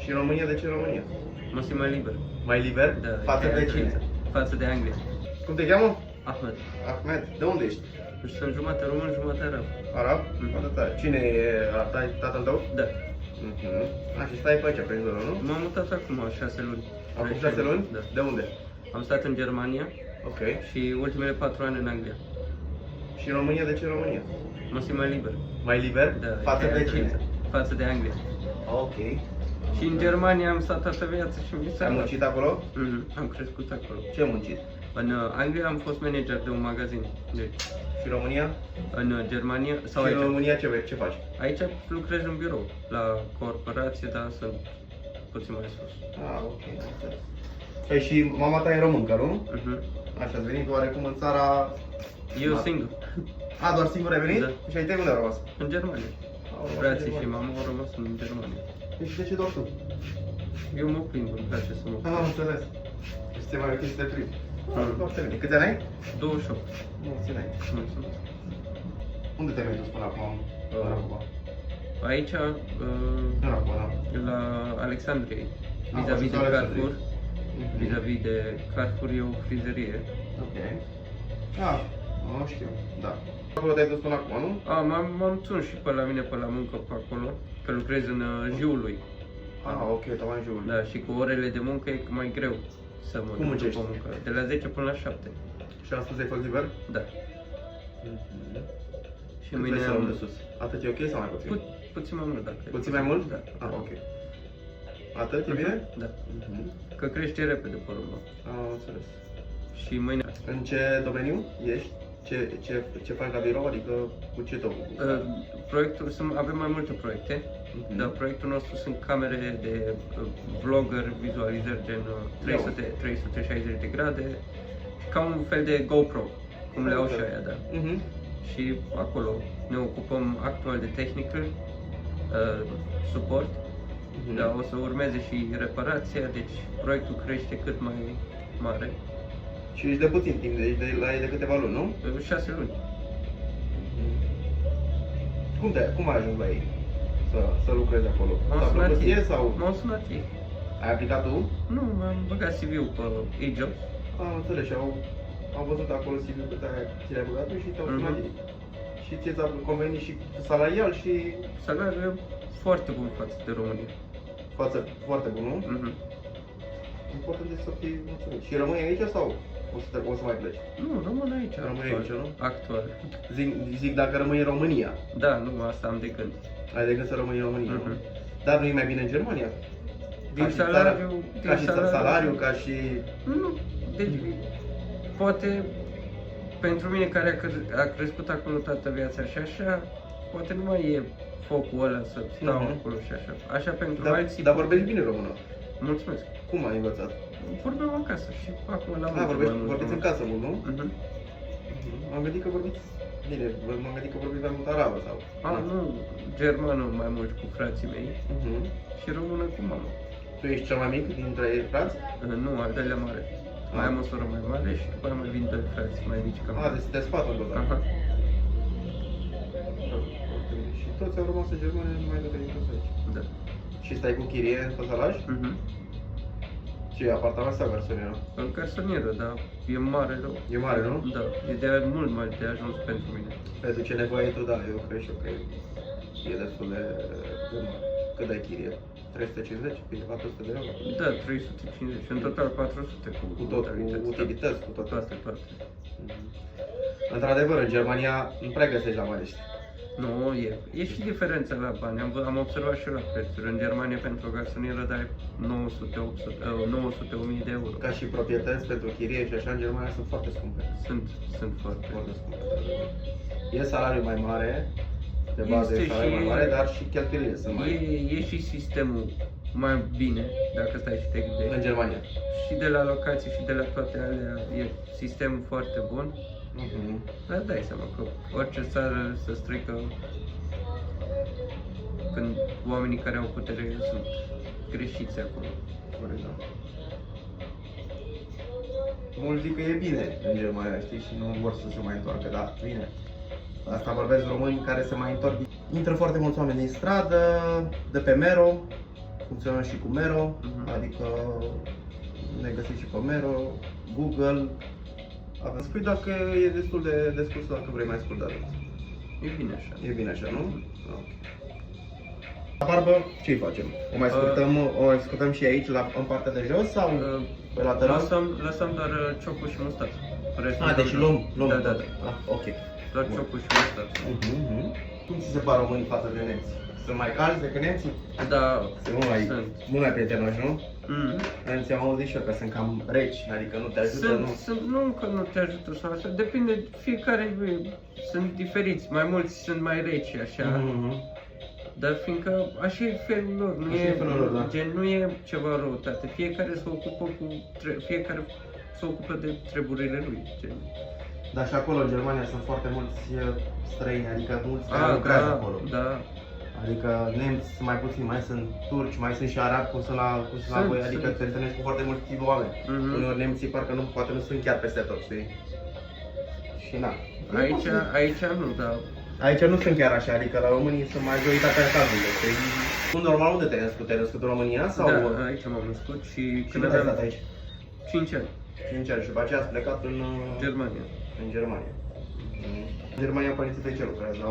Și în România, de ce în România? Mă simt mai liber. Mai liber? Da, Față e de diferența. cine? Față de Anglia. Cum te cheamă? Ahmed. Ahmed. De unde ești? Sunt jumătate român, jumătate arab. Arab? Foarte tare. Cine e tatăl tău? Da. Și stai pe aici, prin zonă, nu? M-am mutat acum 6 luni. Acum 6 luni? Da. De unde? Am stat în Germania Ok. și ultimele 4 ani în Anglia. Și în România, de ce în România? Mă simt mai liber. Mai liber? Da, Față e de diferența. cine? Față de Anglia. Ok. Și în Germania am stat toată viața și mi s-a Ai muncit acolo? Am crescut acolo. Ce ai muncit? În Anglia am fost manager de un magazin. Deci, Și în România? în Germania sau Și în aici. România ce faci? Aici lucrez în birou, la corporație, dar sunt puțin mai sus. Ok. Păi și mama ta e româncă, nu? Așa, ați venit oarecum în țara... Eu singur, Doar singur ai venit? Da. Și ai tăi unde au rămas? în Germania. Frații și mama au rămas în Germania. Și de ce doar tu? Eu mă prind, îmi place să mă prind. Am înțeles. Și te mai uiți să te prinzi. Foarte bine. Câți ani ai? 28. Mulți ani ai. Mulțumesc. Unde te-ai dus până acum? Până acum? Aici, Până acum, da. la Alexandriei, fost vis-a-vis de la Carrefour, Alexandriei. vis-a-vis de Carrefour e o frizerie. Ok. Nu știu, da. Acolo te-ai dus până acum, nu? M-am tuns și pe la mine, pe la muncă, pe acolo, că lucrez în ziul lui. Ok, tocmai în jurul. Da, și cu orele de muncă e mai greu să mă Cum duc muncești? după muncă. De la 10 până la 7. Și astăzi ai fost liber? Da. Și Cât mâine vrei să am rămâi de sus? Atât e ok sau mai puțin? puțin mai mult, dacă. Puțin mai mult? Da. Ok. Atât, e bine? Da. Că crește repede pe urmă. Am înțeles. Și mâine. În ce domeniu ești? Ce faci la birou? Adică cu ce te ocupi? Avem mai multe proiecte, Mhm. dar proiectul nostru sunt camere de vlogger, vizualizări gen 360 de grade, ca un fel de GoPro, cum le au și aia, da. Și acolo ne ocupăm actual de technical, suport, dar o să urmeze și reparația, deci proiectul crește cât mai mare. Și ești de puțin timp, deci de câteva luni, nu? 6 luni. Cum ai ajuns la ei? Să lucrezi acolo? M-au S-a sunat făcut ei. ție sau M-au sunat ei. ai aplicat tu? Nu, m-am băgat CV-ul pe eJobs. Am înțeles și au văzut acolo CV-ul pe care ți l-ai băgat tu și te-au sunat ei. Și ție ți-a convenit și salarial și Salariul e foarte bun față de România. față foarte bun, nu? Important este să fii mulțumit. Și rămâi aici sau o să mai pleci? Nu, rămân aici. Rămâi actual. aici, nu? Actual. Zic dacă rămâi în România. Da, nu, asta am de gând. Ai de gând să rămâi în România, nu? Mhm. Dar nu e mai bine în Germania? Din și salariu... Ca și salariu, ca și... Nu, deci poate pentru mine care a crescut acolo toată viața și așa, poate nu mai e focul ăla să stau acolo și așa. Așa pentru alții... Dar vorbești bine română. Mulțumesc. Cum ai învățat? Vorbeam acasă și acum la muncă. Vorbiți în casă mult, nu? Am gândit că vorbiți bine, m-am gândit că vorbiți mai mult arabă sau... Nu, germană mai mult cu frații mei și română cu mama. Tu ești cel mai mic dintre frați? Nu, al doilea mare. Mai am o soră mai mare și după aia mai vin doi frați mai mici ca mine. Deci sunteți patru tot. Aha. Și toți au rămas în Germania, nu mai dă intrat aici. Da. Și stai cu chirie în Făsălaș? Ce apartament sau garsonieră? În garsonieră, dar e mare rău. E mare, nu? Da, e mult mai de ajuns pentru mine. Pentru ce nevoie tu, da, eu cred și eu că e destul de mare. Cât dai chirie? 350? Bine, 400 de euro? Da, 350, în total 400 Cu tot, cu utilități, cu tot. Toate. Într-adevăr, în Germania nu prea găsești la Mărești. Nu, e și diferența la bani. Am observat și la prețuri. În Germania pentru o garsonieră dai 900-1000 de euro. Ca și proprietăți pentru chirie și așa, în Germania sunt foarte scumpe. Sunt foarte. Foarte scumpe. E salariul mai mare, de bază Este e salariul mai și- mare, dar și cheltuielile sunt mai... E și sistemul mai bine, dacă stai și te În gândești. Germania. Și de la locații și de la toate alea e sistemul foarte bun. Dar dai seama că orice țară se strică când oamenii care au putere sunt greșiți acolo. Corect, da. Mulți zic că e bine în Germania, știi, și nu vor să se mai întoarcă, dar bine. Asta vorbesc români care se mai întorc. Intră foarte mulți oameni din stradă, de pe Mero, funcționăm și cu Mero, adică ne găsiți și pe Mero, Google. Spui dacă e destul de scurs, dacă vrei mai scurt de atât. E bine așa. E bine așa, nu? Ok. La barbă, ce facem? O mai scurtăm și aici, în partea de jos sau pe lateral? Lăsăm doar ciocul și mustață. Deci luăm. Da. Ok. Doar ciocul și mustață. Cum ți se par românii față de nemți? Sunt mai calzi decât nemții? Da, Sunt mult mai prietenoși, nu? Nemții am auzit și eu că sunt cam reci, adică nu te ajută, nu că nu te ajută sau așa, depinde, fiecare sunt diferiți, mai mulți sunt mai reci, așa. Dar fiindcă așa e felul lor, nu e ceva răutate, fiecare se ocupă de treburile lui. Gen. Dar și acolo, în Germania, sunt foarte mulți străini, adică mulți care lucrează acolo. Da. Adică nemți mai puțin, mai sunt turci, mai sunt și arabi, cum sunt la voi, adică te întâlnești cu foarte mulți tipi de oameni. Uneori nemții parcă poate nu sunt chiar peste tot, știi? Și na. Aici nu, da. Aici nu sunt chiar așa, adică la românii sunt majoritatea cazurile, știi? Normal, unde te-ai născut? Te-ai născut în România sau? Da, aici m-am născut și când ai stat aici? 5 ani. 5 ani și după aceea ați plecat în Germania. În Germania. În Germania părinții de ce lucrează?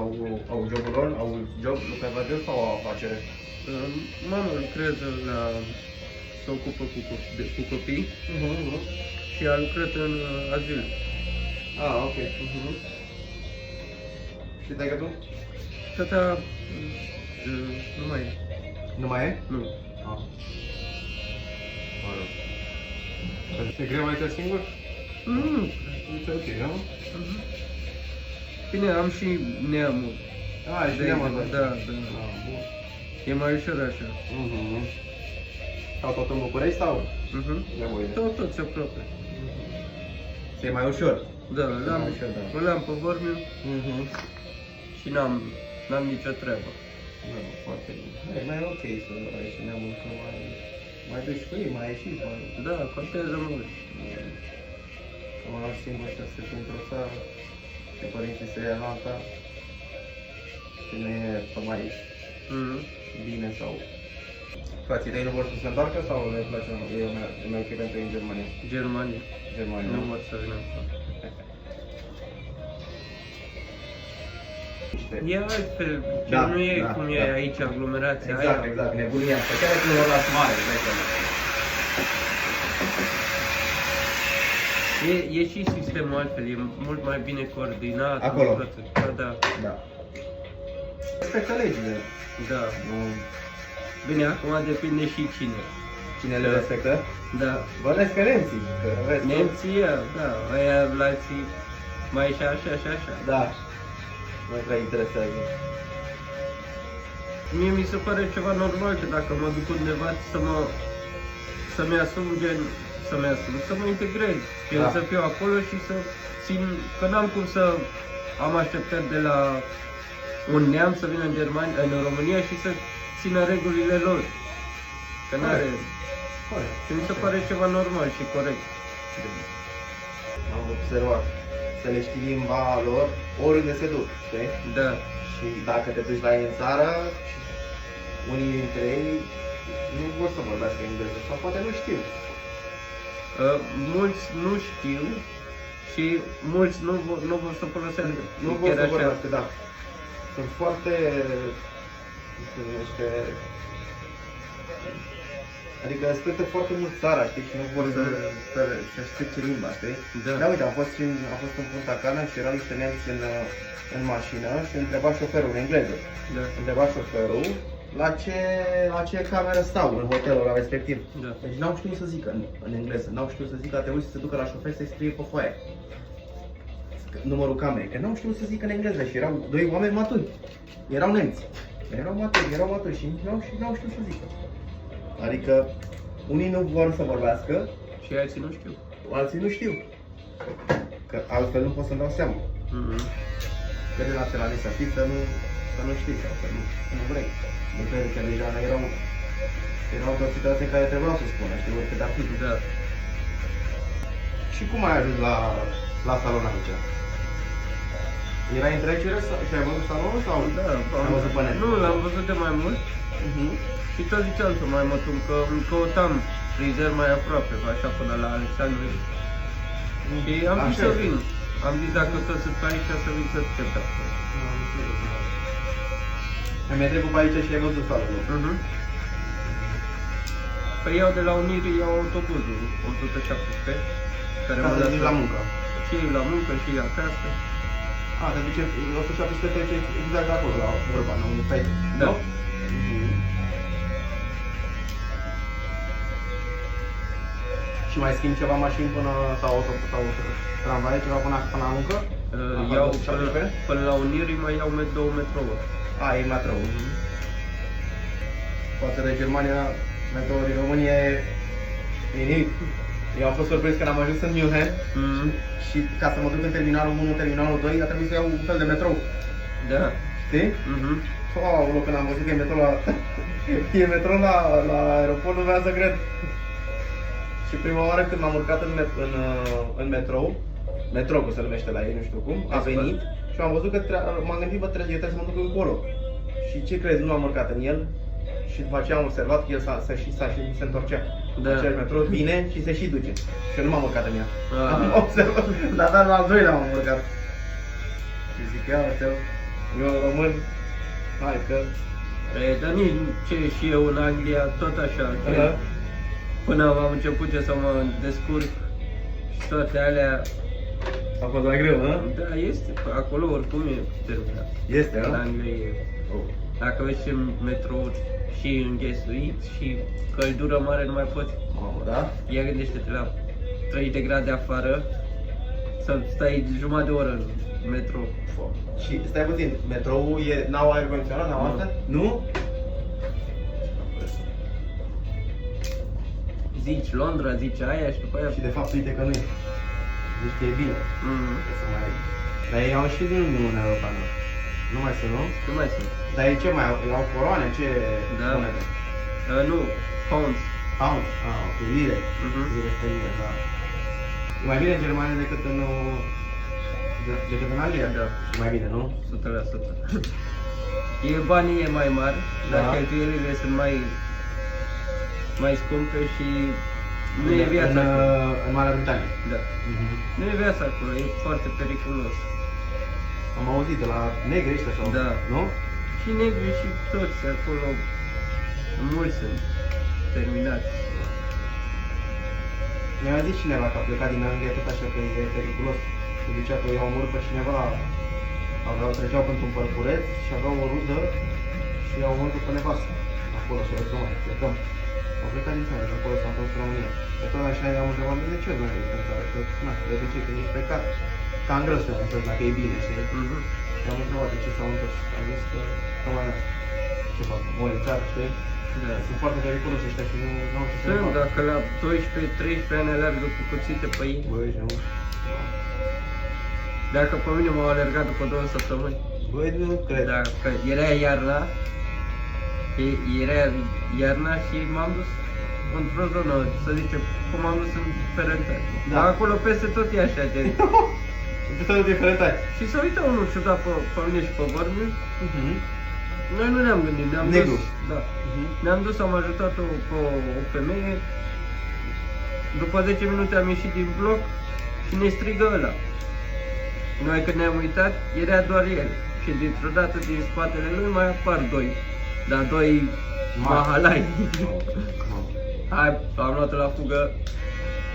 Au jobul lor? Au job, lucrează la job sau au afacere? Mama lucrează se ocupă cu copii și a lucrat în azil. Ok. Și taică tu? Tata nu mai e. Nu mai e? Nu. E greu aici singur? Nu. E ok, nu? Bine, am și neamul. Și neamul, da. E mai ușor așa. Sau tot în București sau? Tot se aproape. E mai ușor? Da, l-am pe Vormiu și n-am nicio treabă. Foarte bine. E mai ok să ai și neamul, că mai duci cu ei, mai ieși, Da, contează mult. Că mă lași singur să se duc într-o țară și părinții se ia în alta și nu e mai bine sau... Frații tăi nu vor să se întoarcă sau le place? E mai ok pentru ei în Germania? Germania. Nu vor să vină. E altfel, nu e cum e aici aglomerația aia. Exact, nebunia asta. Chiar dacă nu vor las mare, E și sistemul altfel, e mult mai bine coordinat. Acolo? Da. Respectă legile. Da. Bine, acum depinde și cine. Cine le respectă? Da. Bănesc că nemții. Nemții, da. Aia alții mai așa. Da. Nu prea interesează. Mie mi se pare ceva normal că dacă mă duc undeva să-mi asum, să mă integrez. Eu să fiu acolo și să țin, că n-am cum să am așteptări de la un neam să vină în România și să țină regulile lor. Că n-are... Și mi se pare ceva normal și corect. Am observat. Să le știi limba lor oriunde se duc, știi? Da. Și dacă te duci la ei în țară, unii dintre ei nu vor să vorbească engleză sau poate nu știu. Mulți nu știu și mulți nu vor să folosească. Nu vor să vorbească, da. Sunt foarte... se numește... Adică respectă foarte mult țara, știi, și nu vor să strice limba, știi? Da, uite, am fost în Punta Cana și erau niște nemți în mașină și întreba șoferul în engleză. Întreba șoferul la ce cameră stau în hotelul respectiv. Deci n-au știut să zică în engleză, n-au știut să zică, a trebuit să se ducă la șofer să-i scrie pe foaie numărul camerei, că n-au știut să zică în engleză și erau doi oameni maturi. Erau nemți. Erau maturi și n-au știut să zică. Adică unii nu vor să vorbească și alții nu știu. Alții nu știu. Că altfel nu pot să-mi dau seama. Că de naționalist să fii, să nu știi sau să nu vrei. Nu cred că deja erau o situație în care trebuiau să spună, știi, oricât ar fi. Da. Și cum ai ajuns la salon aici? Erai în trecere și ai văzut salonul sau? Da, l-am văzut pe net? Nu, l-am văzut de mai mult. Și Și tot ziceam să mai mătum că îmi căutam frizer mai aproape, așa până la Alexandru. Și am zis Așa să este. vin. Am zis dacă tot sunt pe aici să vin să te fac. Mi-a trecut pe aici și ai văzut salul. Păi iau de la Unirii, iau autobuzul 117, care Ca mă să lasă vii la muncă. și la muncă și acasă. A, te duce 117 trece exact de acolo, la Urban, unde stai. Da. Nu? Și mai schimbi ceva mașini până sau tramvaie, ceva până la muncă? Iau 117? până la Unirii mai iau 2 metrouri. A, e metrou. Față de Germania, metroul din România e nimic. Eu am fost surprins când am ajuns în München și ca să mă duc în terminalul 1, terminalul 2, a trebuit să iau un fel de metrou. Da. Știi? Aoleu, când am văzut că e metrou la... e metrou la aeroport, nu vreau să cred. Și prima oară când m-am urcat în metrou, cum se numește la ei, nu știu cum, a venit și am văzut că m-am gândit, bă, eu trebuie să mă duc încolo. Și ce crezi, nu am urcat în el și după aceea am observat că el se întorcea. Da. Acel metrou vine și se și duce. Și eu nu m-am urcat în ea. Ah. Am observat, dar la al doilea m-am urcat. Și zic, ia uite-o, eu român, hai că... Dar nici ce și eu în Anglia, tot așa. Până am început să mă descurc și toate alea. A fost mai greu, nu? Da, este. Acolo oricum e terminat. Este, În nu? Anglia e. Dacă vezi în metrou și înghesuit și căldură mare nu mai poți. Mamă, da? Ia gândește-te la 30 de grade afară, să stai jumătate de oră în metrou. Și stai puțin, metroul n-au aer condiționat, n-au Nu. asta? Nu? Zici Londra, zici aia și după aia... Și de fapt uite că nu e. Deci că e bine. Că să mai... Dar ei au și din Uniunea Europeană. Nu mai sunt, nu? Nu mai sunt. Dar ei ce mai au? Ei au coroane? Ce Da. monede? Nu, pounds. Pound? Ah, ok, lire. Mhm. Lire sterline, da. E mai bine în Germania decât în... decât în Anglia? Da. E mai bine, nu? 100%. Banii e mai mari, dar Da. cheltuielile sunt mai scumpe și nu e viața în, acolo. în Marea Britanie. Da. Nu e viața acolo, e foarte periculos. Am auzit de la negri ăștia sau... Da. Nu? Și negri și toți acolo, mulți sunt terminați. Mi-a zis cineva că a plecat din Anglia tot așa că e periculos. Se zicea că i-au omorât pe cineva, treceau pentru un părcureț și aveau o rudă și i-au omorât pe nevastă. Acolo și au zis, mă, plecăm. Au plecat din țară și acolo s-a întors în România. Pe tot așa i-am întrebat, de ce nu ești în țară? Că, na, de obicei când ești plecat, cam greu să înțelegi dacă e bine, știi? I-am întrebat de ce s-au întors. Am zis că, tocmai asta. Ce fac? Mori în țară, știi? Da. Sunt foarte periculoși ăștia și nu au ce să Sunt, fac. dacă la 12-13 ani alergă cu cuțite pe ei. Băi, nu. Dacă pe mine m-au alergat după 2 săptămâni. Băi, nu cred. Dacă era iarna, și m-am dus într-o zonă, să zicem, cum am dus în Ferentari. Da. Dar acolo peste tot e așa de... Ce să diferent ai? Și s-a uitat unul ciudat pe mine și pe bărbi. Noi nu ne-am gândit, ne-am Negru. dus. Da. Ne-am dus, am ajutat-o pe o femeie. După 10 minute am ieșit din bloc și ne strigă ăla. Noi când ne-am uitat, era doar el. Și dintr-o dată din spatele lui mai apar 2. Dar 2 mahalai. Hai, am luat-o la fugă.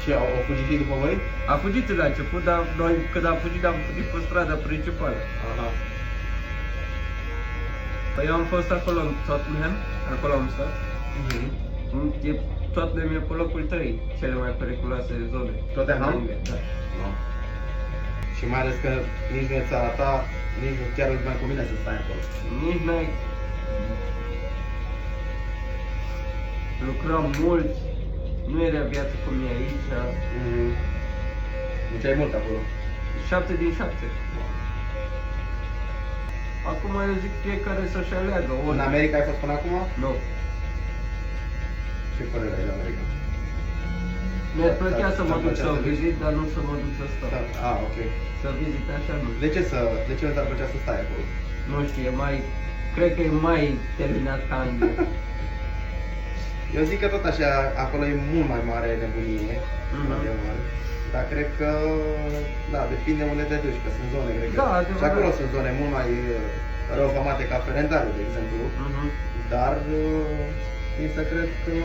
Și au fugit ei după voi? A fugit la început, dar noi când am fugit pe strada principală. Aha. Păi eu am fost acolo în Tottenham, acolo am stat. Tottenham e pe locul 3, cele mai periculoase zone. Tottenham? Da. No. Și mai ales că nici nu e țara ta, nici nu chiar îți mai convine să stai acolo. Nici n-ai... Lucrăm mult, nu era viață cum e aici. Deci ai mult acolo. 7 din 7. Acum eu zic fiecare să-și aleagă. În America ai fost până acum? Nu. Ce părere ai de America? Mi-ar plăcea să mă duc să o vizit, dar nu să mă duc să stau. Ah, ok. Să vizit așa nu. De ce nu ți-ar plăcea să stai acolo? Nu știu, cred că e mai terminat ca Anglia. Eu zic că tot așa, acolo e mult mai mare nebunie, adevăr. Dar cred că, da, depinde unde te duci, că sunt zone, cred că. Da, Și acolo sunt zone mult mai răufamate ca Ferentariu, de exemplu. Dar, însă cred că,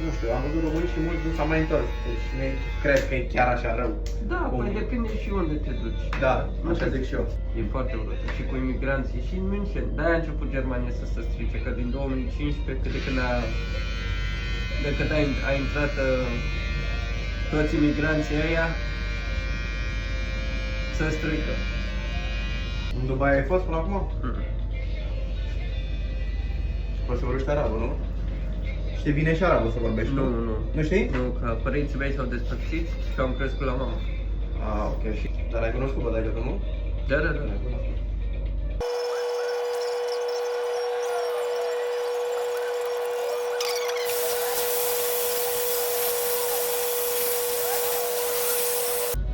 nu știu, am văzut români și mulți nu s-au mai întors. Deci nu cred că e chiar așa rău. Da, păi depinde și unde te duci. Da, așa zic și eu. E foarte urât. Și cu imigranții și în München. De-aia a început Germania să se strice, că din 2015, de când a intrat toți imigranții ăia, se strică. În Dubai ai fost până acum? Poți să vorbești arabă, nu? Știi bine și arabă să vorbești, nu? Nu. Nu știi? Nu, că părinții mei s-au despărțit și am crescut la mama. Ah, ok. Dar ai cunoscut pe taică, nu? Da. Ai cunoscut.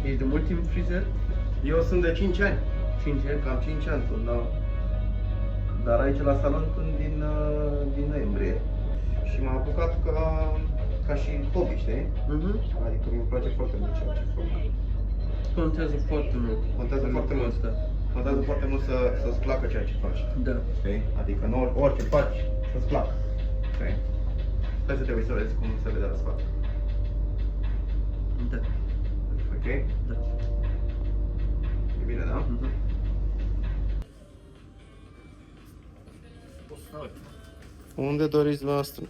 Ești de mult timp frizer? Eu sunt de 5 ani. 5 ani? Cam 5 ani sunt, da. Dar aici la salon sunt din noiembrie. Și m-am apucat ca și hobby, știi? Adică mi-mi place foarte mult ceea ce fac. Contează foarte mult. Contează foarte mult. Contează foarte mult să-ți placă ceea ce faci. Da. Știi? Adică nu orice faci, să-ți placă. Știi? Stai să te uiți să vezi cum se vede la spate. Da. Ok? Da. E bine, da? Unde doriți voastră?